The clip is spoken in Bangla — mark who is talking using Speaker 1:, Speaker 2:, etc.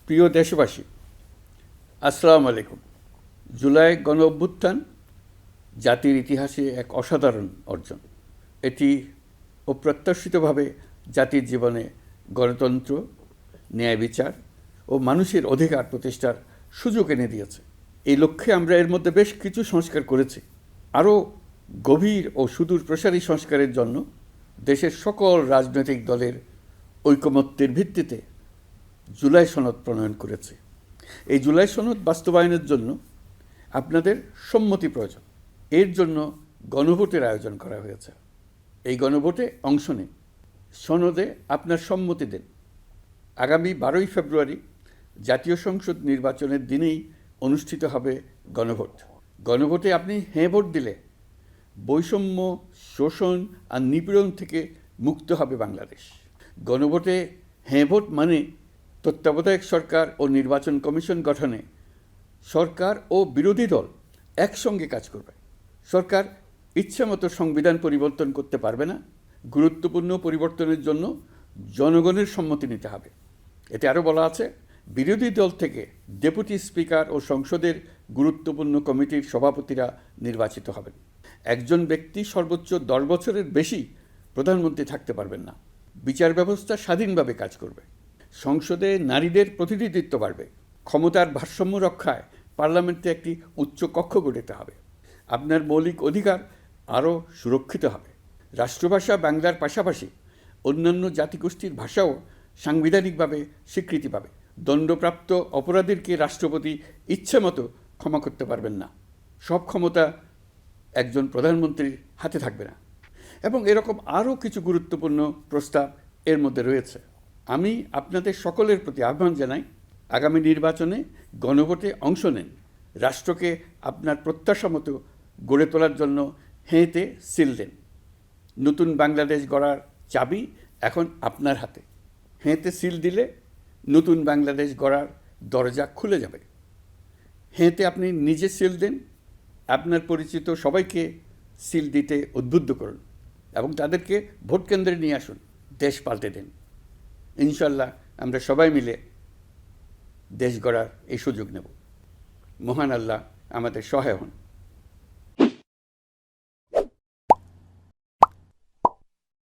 Speaker 1: প্রিয় দেশবাসী, আসসালামু আলাইকুম। জুলাই গণ অভ্যুত্থান জাতির ইতিহাসে এক অসাধারণ অর্জন। এটি অপ্রত্যাশিতভাবে জাতির জীবনে গণতন্ত্র, ন্যায় বিচার ও মানুষের অধিকার প্রতিষ্ঠার সুযোগ এনে দিয়েছে। এই লক্ষ্যে আমরা এর মধ্যে বেশ কিছু সংস্কার করেছি। আরও গভীর ও সুদূর প্রসারী সংস্কারের জন্য দেশের সকল রাজনৈতিক দলের ঐকমত্যের ভিত্তিতে জুলাই সনদ প্রণয়ন করেছে। এই জুলাই সনদ বাস্তবায়নের জন্য আপনাদের সম্মতি প্রয়োজন। এর জন্য গণভোটের আয়োজন করা হয়েছে। এই গণভোটে অংশ নিন, সনদে আপনার সম্মতি দেন। আগামী 12ই ফেব্রুয়ারি জাতীয় সংসদ নির্বাচনের দিনেই অনুষ্ঠিত হবে গণভোট। গণভোটে আপনি হ্যাঁ ভোট দিলে বৈষম্য, শোষণ আর নিপীড়ন থেকে মুক্ত হবে বাংলাদেশ। গণভোটে হ্যাঁ ভোট মানে তত্ত্বাবধায়ক সরকার ও নির্বাচন কমিশন গঠনে সরকার ও বিরোধী দল একসঙ্গে কাজ করবে। সরকার ইচ্ছামতো সংবিধান পরিবর্তন করতে পারবে না। গুরুত্বপূর্ণ পরিবর্তনের জন্য জনগণের সম্মতি নিতে হবে। এতে আরও বলা আছে, বিরোধী দল থেকে ডেপুটি স্পিকার ও সংসদের গুরুত্বপূর্ণ কমিটির সভাপতিরা নির্বাচিত হবেন। একজন ব্যক্তি সর্বোচ্চ 10 বছরের বেশি প্রধানমন্ত্রী থাকতে পারবেন না। বিচার ব্যবস্থা স্বাধীনভাবে কাজ করবে। সংসদে নারীদের প্রতিনিধিত্ব বাড়বে। ক্ষমতার ভারসাম্য রক্ষায় পার্লামেন্টে একটি উচ্চ কক্ষ গঠিত হবে। আপনার মৌলিক অধিকার আরও সুরক্ষিত হবে। রাষ্ট্রভাষা বাংলার পাশাপাশি অন্যান্য জাতিগোষ্ঠীর ভাষাও সাংবিধানিকভাবে স্বীকৃতি পাবে। দণ্ডপ্রাপ্ত অপরাধীকে রাষ্ট্রপতি ইচ্ছেমতো ক্ষমা করতে পারবেন না। সব ক্ষমতা একজন প্রধানমন্ত্রীর হাতে থাকবে না। এবং এরকম আরও কিছু গুরুত্বপূর্ণ প্রস্তাব এর মধ্যে রয়েছে। আমি আপনাদের সকলের প্রতি আহ্বান জানাই, আগামী নির্বাচনে গণভোটে অংশ নেন। রাষ্ট্রকে আপনার প্রত্যাশা মতো গড়ে তোলার জন্য হেঁতে সিল দেন। নতুন বাংলাদেশ গড়ার চাবি এখন আপনার হাতে। হেঁতে সিল দিলে নতুন বাংলাদেশ গড়ার দরজা খুলে যাবে। হেঁতে আপনি নিজে সিল দেন, আপনার পরিচিত সবাইকে সিল দিতে উদ্বুদ্ধ করুন এবং তাদেরকে ভোট কেন্দ্রে নিয়ে আসুন। দেশ পাল্টে দেন। ইনশাল্লাহ আমরা সবাই মিলে দেশ গড়ার এই সুযোগ নেব। মহান আল্লাহ আমাদের সহায় হন।